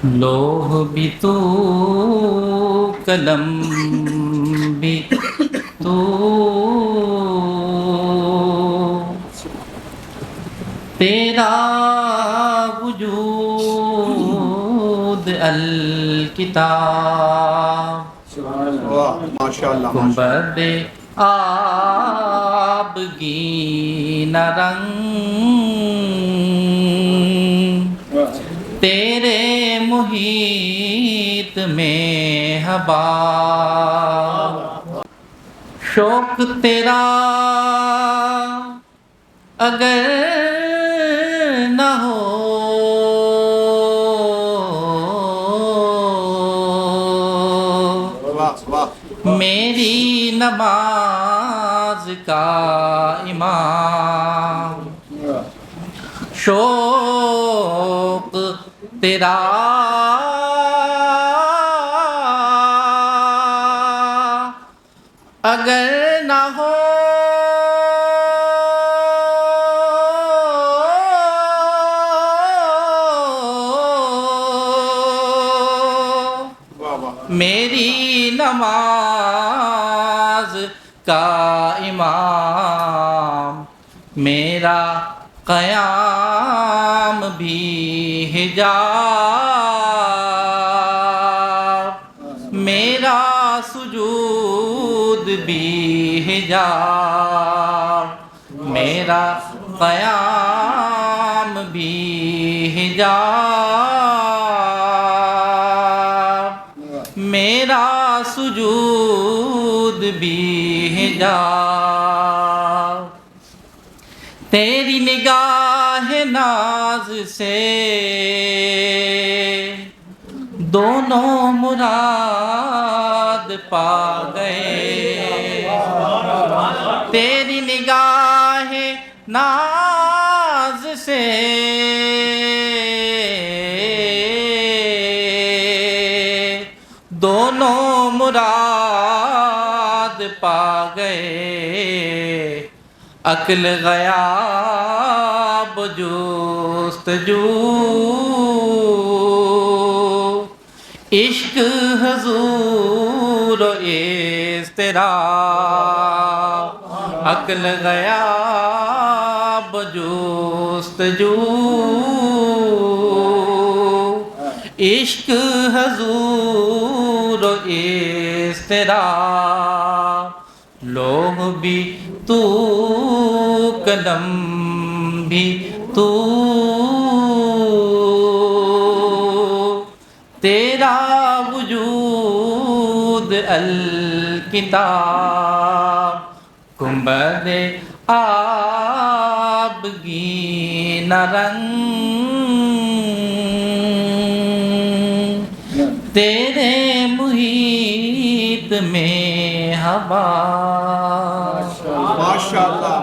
لوح بھی تو، قلم بھی تو، تیرا وجود الکتاب، گنبد آبگین رنگ، تیرے محیط میں ہوا، شوق تیرا اگر نہ ہو میری نماز کا امام، شوق تیرا اگر نہ ہو میری نماز کا امام، میرا قیام بھی حجاب، میرا سجود بھی حجاب، میرا قیام بھی حجاب، میرا سجود بھی حجاب، تیری نگاہ ناز سے دونوں مراد پا گئے، تیری نگاہ ناز سے دونوں مراد پا گئے، عقل غیاب جستجو، عشق حضور و اضطراب، عقل غیاب جستجو، عشق حضور و اضطراب، لوح بھی تو، قلم بھی تو، تیرا وجود الکتاب، گنبد آبگین رنگ، تیرے محیط میں ہوا۔ ماشاءاللہ